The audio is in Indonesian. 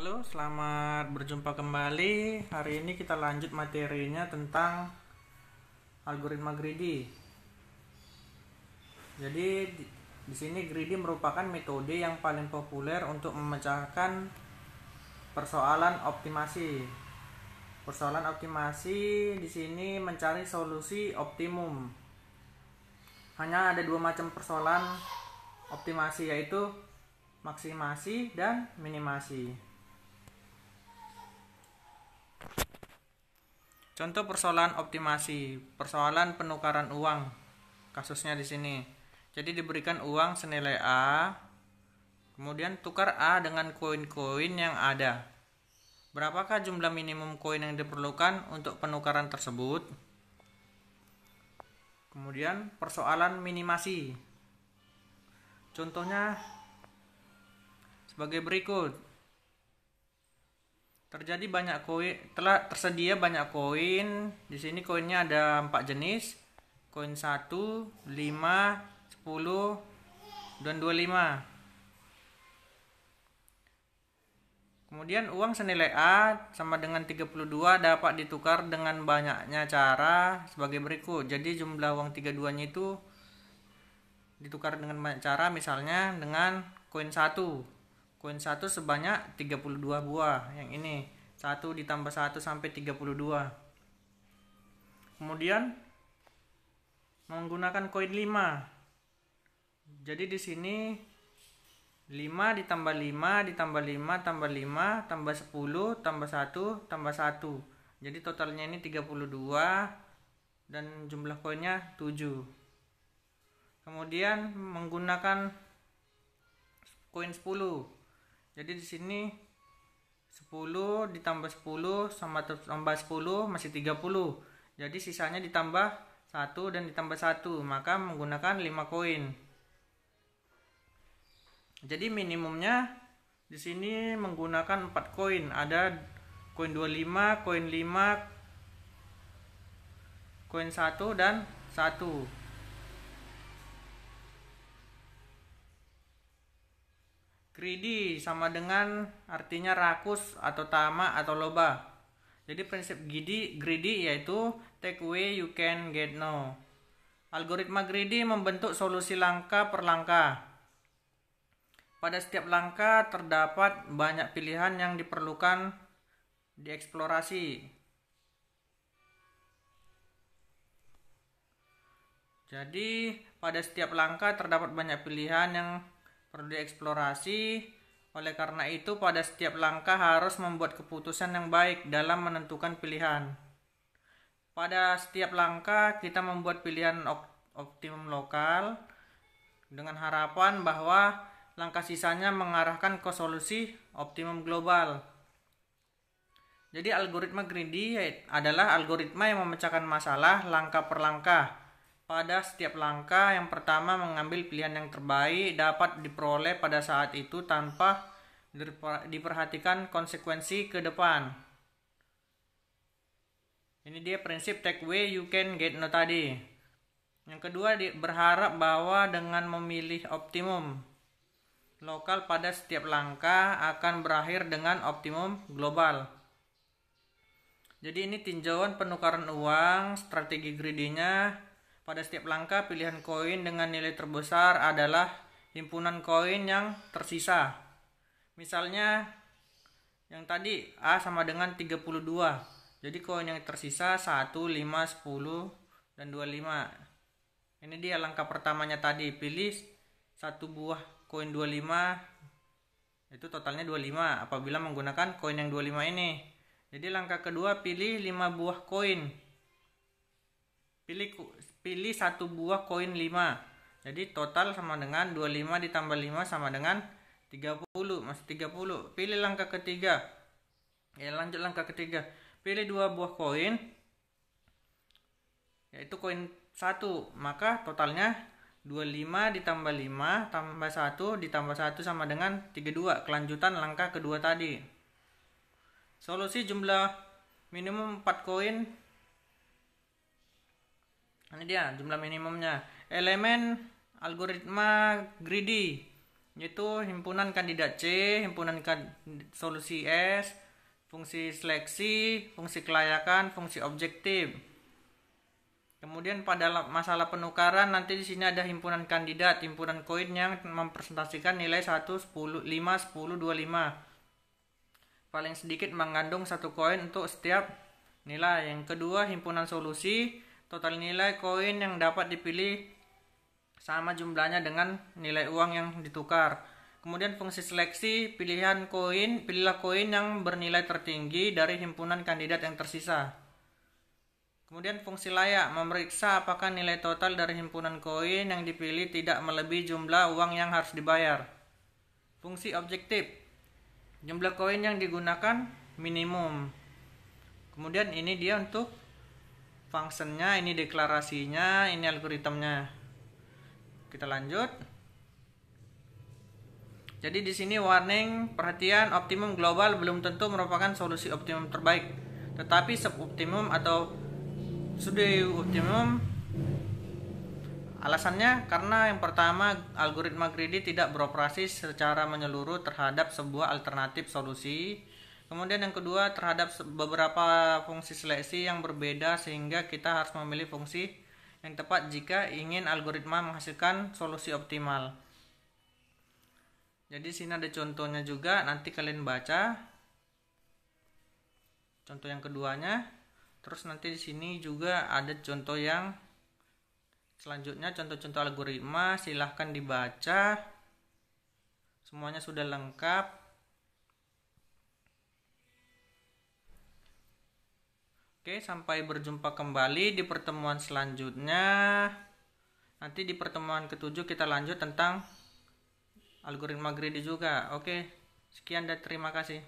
Halo, selamat berjumpa kembali. Hari ini kita lanjut materinya tentang algoritma greedy. Jadi di sini greedy merupakan metode yang paling populer untuk memecahkan persoalan optimasi. Persoalan optimasi di sini mencari solusi optimum. Hanya ada dua macam persoalan optimasi, yaitu maksimasi dan minimasi. Contoh persoalan optimasi, persoalan penukaran uang. Kasusnya di sini. Jadi diberikan uang senilai A, kemudian tukar A dengan koin-koin yang ada. Berapakah jumlah minimum koin yang diperlukan untuk penukaran tersebut? Kemudian persoalan minimasi. Contohnya sebagai berikut. Telah tersedia banyak koin. Di sini koinnya ada 4 jenis. Koin 1, 5, 10, dan 25. Kemudian uang senilai A sama dengan 32 dapat ditukar dengan banyaknya cara sebagai berikut. Jadi jumlah uang 32-nya itu ditukar dengan banyak cara, misalnya dengan koin 1. Koin 1 sebanyak 32 buah. Yang ini 1 ditambah 1 sampai 32. Kemudian menggunakan koin 5. Jadi di sini 5 ditambah 5 ditambah 5 tambah 5 tambah 10 tambah 1 tambah 1. Jadi totalnya ini 32 dan jumlah koinnya 7. Kemudian menggunakan koin 10. Jadi di sini 10 ditambah 10 sama tambah 10 masih 30. Jadi sisanya ditambah 1 dan ditambah 1, maka menggunakan 5 koin. Jadi minimumnya di sini menggunakan 4 koin. Ada koin 25, koin 5, koin 1 dan 1. Greedy sama dengan artinya rakus atau tamak atau loba. Jadi prinsip greedy yaitu take away you can get no. Algoritma greedy membentuk solusi langkah per langkah. Pada setiap langkah terdapat banyak pilihan yang diperlukan dieksplorasi. Jadi pada setiap langkah terdapat banyak pilihan yang perlu dieksplorasi. Oleh karena itu pada setiap langkah harus membuat keputusan yang baik dalam menentukan pilihan. Pada setiap langkah kita membuat pilihan optimum lokal dengan harapan bahwa langkah sisanya mengarahkan ke solusi optimum global. Jadi algoritma greedy adalah algoritma yang memecahkan masalah langkah per langkah. Pada setiap langkah, yang pertama mengambil pilihan yang terbaik dapat diperoleh pada saat itu tanpa diperhatikan konsekuensi ke depan. Ini dia prinsip take away you can get no tadi. Yang kedua, berharap bahwa dengan memilih optimum lokal pada setiap langkah akan berakhir dengan optimum global. Jadi ini tinjauan penukaran uang. Strategi greedy-nya, pada setiap langkah pilihan koin dengan nilai terbesar adalah himpunan koin yang tersisa. Misalnya yang tadi A sama dengan 32. Jadi koin yang tersisa 1, 5, 10, dan 25. Ini dia langkah pertamanya tadi. Pilih satu buah koin 25. Itu totalnya 25 apabila menggunakan koin yang 25 ini. Jadi langkah kedua pilih 5 buah koin. Pilih satu buah koin 5. Jadi total sama dengan 25 ditambah 5 sama dengan 30. Masih 30. Pilih langkah ketiga. Lanjut langkah ketiga. Pilih 2 buah koin, yaitu koin 1. Maka totalnya 25 ditambah 5 tambah 1 ditambah 1 sama dengan 32. Kelanjutan langkah kedua tadi. Solusi jumlah minimum 4 koin. Ini dia jumlah minimumnya. Elemen algoritma greedy. yaitu himpunan kandidat C, himpunan solusi S, fungsi seleksi, fungsi kelayakan, fungsi objektif. Kemudian pada masalah penukaran nanti di sini ada himpunan kandidat, himpunan koin yang mempresentasikan nilai 1, 10, 5, 10, 25. Paling sedikit mengandung satu koin untuk setiap nilai. Yang kedua, himpunan solusi, total nilai koin yang dapat dipilih sama jumlahnya dengan nilai uang yang ditukar. Kemudian fungsi seleksi, pilihlah koin yang bernilai tertinggi dari himpunan kandidat yang tersisa. Kemudian fungsi layak, memeriksa apakah nilai total dari himpunan koin yang dipilih tidak melebihi jumlah uang yang harus dibayar. Fungsi objektif, jumlah koin yang digunakan minimum. Kemudian ini dia untuk functionnya, ini deklarasinya, ini algoritmnya. Kita lanjut. Jadi di sini warning, perhatian, optimum global belum tentu merupakan solusi optimum terbaik, tetapi suboptimum atau pseudo-optimum. Alasannya karena yang pertama, algoritma greedy tidak beroperasi secara menyeluruh terhadap sebuah alternatif solusi. Kemudian yang kedua, terhadap beberapa fungsi seleksi yang berbeda, sehingga kita harus memilih fungsi yang tepat jika ingin algoritma menghasilkan solusi optimal. Jadi sini ada contohnya juga, nanti kalian baca contoh yang keduanya. Terus nanti di sini juga ada contoh yang selanjutnya, contoh-contoh algoritma, silahkan dibaca. Semuanya sudah lengkap. Oke, sampai berjumpa kembali di pertemuan selanjutnya. Nanti di pertemuan ke-7 kita lanjut tentang algoritma greedy juga. Oke, sekian dan terima kasih.